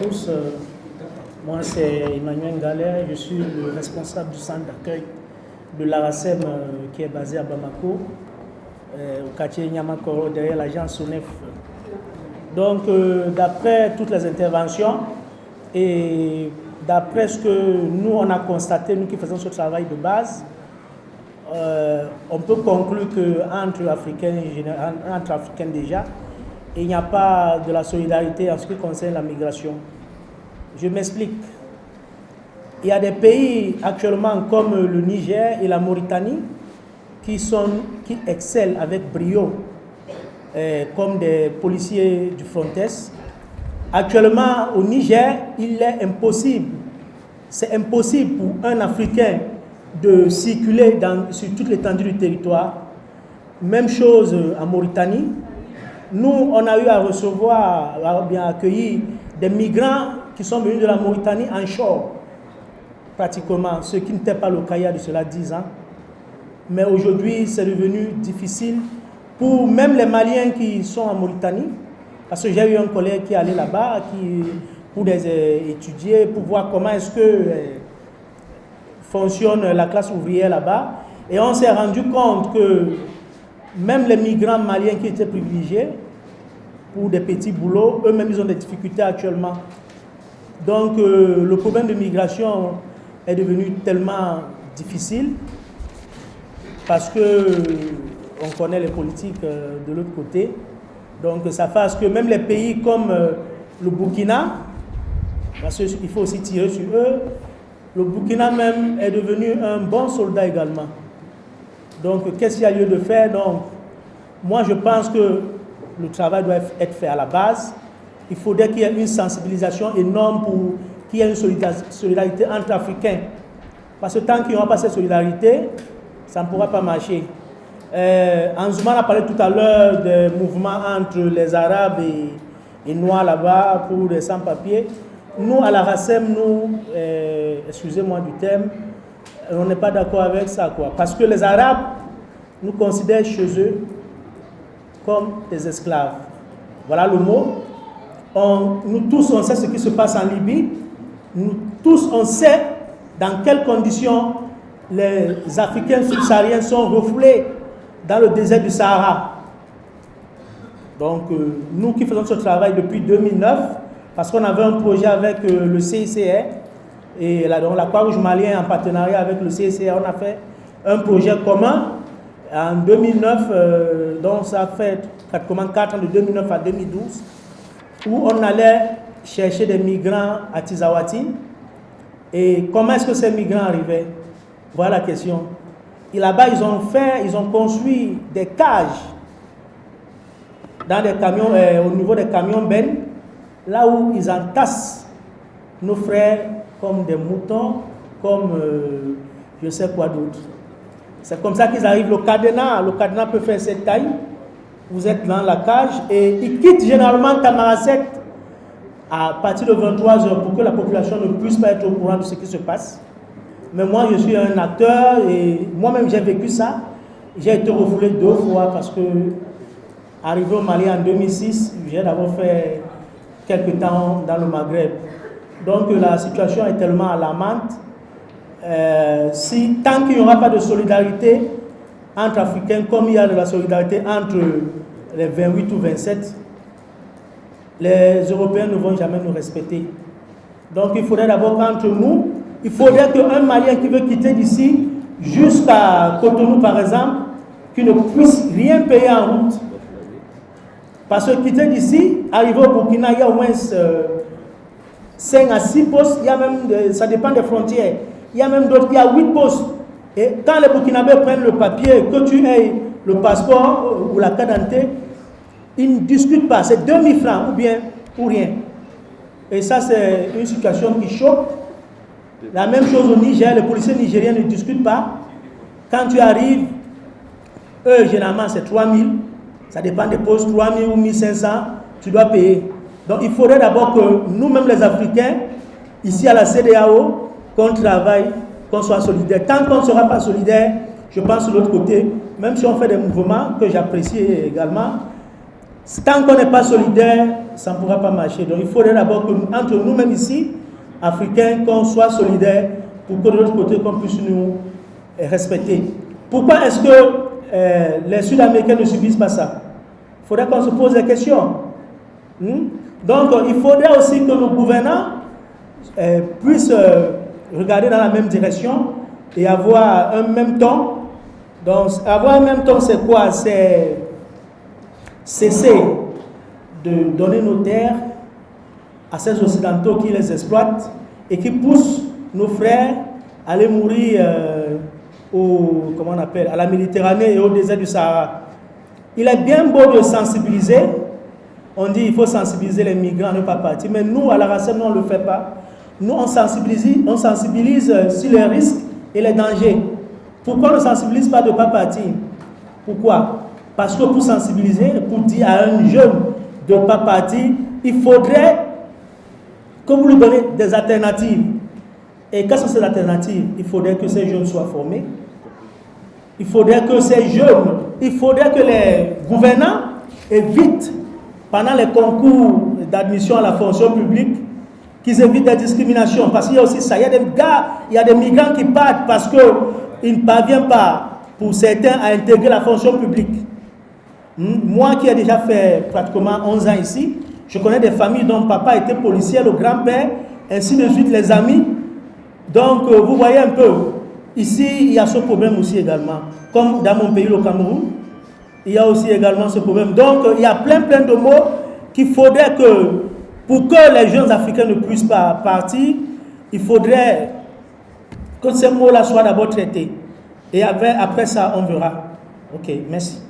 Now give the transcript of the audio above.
Tous, moi c'est Emmanuel Galère, je suis le responsable du centre d'accueil de l'ARASEM qui est basé à Bamako, au quartier Nyamakoro, derrière l'agence SONEF. Donc d'après toutes les interventions et d'après ce que nous on a constaté, nous qui faisons ce travail de base, on peut conclure qu'entre Africains déjà, il n'y a pas de la solidarité en ce qui concerne la migration. Je m'explique. Il y a des pays actuellement comme le Niger et la Mauritanie qui excellent avec brio, comme des policiers du Frontex. Actuellement, au Niger, il est impossible, c'est impossible pour un Africain de circuler sur toute l'étendue du territoire. Même chose en Mauritanie. Nous, on a eu à recevoir, à bien accueillir des migrants qui sont venus de la Mauritanie en shore, pratiquement, ce qui n'était pas le cas il y a de cela 10 ans. Mais aujourd'hui, c'est devenu difficile pour même les Maliens qui sont en Mauritanie, parce que j'ai eu un collègue qui est allé là-bas pour étudier, pour voir comment est-ce que fonctionne la classe ouvrière là-bas. Et on s'est rendu compte que même les migrants maliens qui étaient privilégiés pour des petits boulots, eux-mêmes ils ont des difficultés actuellement. Donc le problème de migration est devenu tellement difficile parce que on connaît les politiques de l'autre côté. Donc ça fait que même les pays comme le Burkina, parce qu'il faut aussi tirer sur eux, le Burkina même est devenu un bon soldat également. Donc, qu'est-ce qu'il y a lieu de faire? Donc, moi, je pense que le travail doit être fait à la base. Il faudrait qu'il y ait une sensibilisation énorme pour qu'il y ait une solidarité entre Africains. Parce que tant qu'il n'y aura pas cette solidarité, ça ne pourra pas marcher. Anzouman a parlé tout à l'heure des mouvements entre les Arabes et Noirs là-bas pour les sans-papiers. Nous, à la RACEM, excusez-moi du terme, on n'est pas d'accord avec ça, quoi. Parce que les Arabes nous considèrent chez eux comme des esclaves. Voilà le mot. Nous tous, on sait ce qui se passe en Libye. Nous tous, on sait dans quelles conditions les Africains subsahariens sont refoulés dans le désert du Sahara. Donc, nous qui faisons ce travail depuis 2009, parce qu'on avait un projet avec le CICR, et la Croix-Rouge malienne en partenariat avec le CICR, on a fait un projet commun en 2009, donc ça fait pratiquement 4 ans, de 2009 à 2012, où on allait chercher des migrants à Tizawati. Et comment est-ce que ces migrants arrivaient? Voilà la question. Et là-bas, ils ont construit des cages dans des camions, au niveau des camions Ben, là où ils entassent nos frères comme des moutons, comme je sais quoi d'autre. C'est comme ça qu'ils arrivent. Le cadenas peut faire cette taille. Vous êtes dans la cage et ils quittent généralement Tamaracet à partir de 23h pour que la population ne puisse pas être au courant de ce qui se passe. Mais moi, je suis un acteur et moi-même j'ai vécu ça. J'ai été refoulé 2 fois parce que, arrivé au Mali en 2006, j'ai d'abord fait quelques temps dans le Maghreb. Donc la situation est tellement alarmante. Tant qu'il n'y aura pas de solidarité entre Africains, comme il y a de la solidarité entre les 28 ou 27, les Européens ne vont jamais nous respecter. Donc il faudrait d'abord qu'entre nous, il faudrait qu'un Malien qui veut quitter d'ici jusqu'à Cotonou par exemple, qu'il ne puisse rien payer en route. Parce que quitter d'ici, arriver au Burkina, il y a au moins 5 à 6 postes, il y a même, ça dépend des frontières. Il y a même d'autres, il y a 8 postes. Et quand les Burkinabés prennent le papier, que tu aies le passeport ou la carte d'identité, ils ne discutent pas. C'est 2000 francs ou bien ou rien. Et ça, c'est une situation qui choque. La même chose au Niger, les policiers nigériens ne discutent pas. Quand tu arrives, eux, généralement, c'est 3000. Ça dépend des postes, 3000 ou 1500, tu dois payer. Donc il faudrait d'abord que nous-mêmes les Africains, ici à la CEDEAO, qu'on travaille, qu'on soit solidaire. Tant qu'on ne sera pas solidaire, je pense de l'autre côté, même si on fait des mouvements que j'apprécie également, Tant qu'on n'est pas solidaire, ça ne pourra pas marcher. Donc il faudrait d'abord que, entre nous-mêmes ici, Africains, qu'on soit solidaires pour que de l'autre côté, qu'on puisse nous respecter. Pourquoi est-ce que les Sud-Américains ne subissent pas ça? Il faudrait qu'on se pose des questions. Donc il faudrait aussi que nos gouvernants puissent regarder dans la même direction et avoir un même ton. Donc avoir un même ton, c'est quoi? C'est cesser de donner nos terres à ces Occidentaux qui les exploitent et qui poussent nos frères à aller mourir comment on appelle, à la Méditerranée et au désert du Sahara. Il est bien beau de sensibiliser. On dit qu'il faut sensibiliser les migrants à ne pas partir. Mais nous, à la RACEM, nous, on ne le fait pas. Nous, on sensibilise sur les risques et les dangers. Pourquoi on ne sensibilise pas de ne pas partir? Pourquoi? Parce que pour sensibiliser, pour dire à un jeune de ne pas partir, il faudrait que vous lui donnez des alternatives. Et quelles sont ces alternatives? Il faudrait que ces jeunes soient formés. Il faudrait que les gouvernants évitent, pendant les concours d'admission à la fonction publique, qu'ils évitent des discriminations. Parce qu'il y a aussi ça. Il y a des migrants qui partent parce qu'ils ne parviennent pas, pour certains, à intégrer la fonction publique. Moi qui ai déjà fait pratiquement 11 ans ici, je connais des familles dont papa était policier, le grand-père, ainsi de suite, les amis. Donc, vous voyez un peu, ici, il y a ce problème aussi également. Comme dans mon pays, le Cameroun, il y a aussi également ce problème. Donc, il y a plein de mots qu'il faudrait que, pour que les jeunes Africains ne puissent pas partir, il faudrait que ces mots-là soient d'abord traités. Et après ça, on verra. Ok, merci.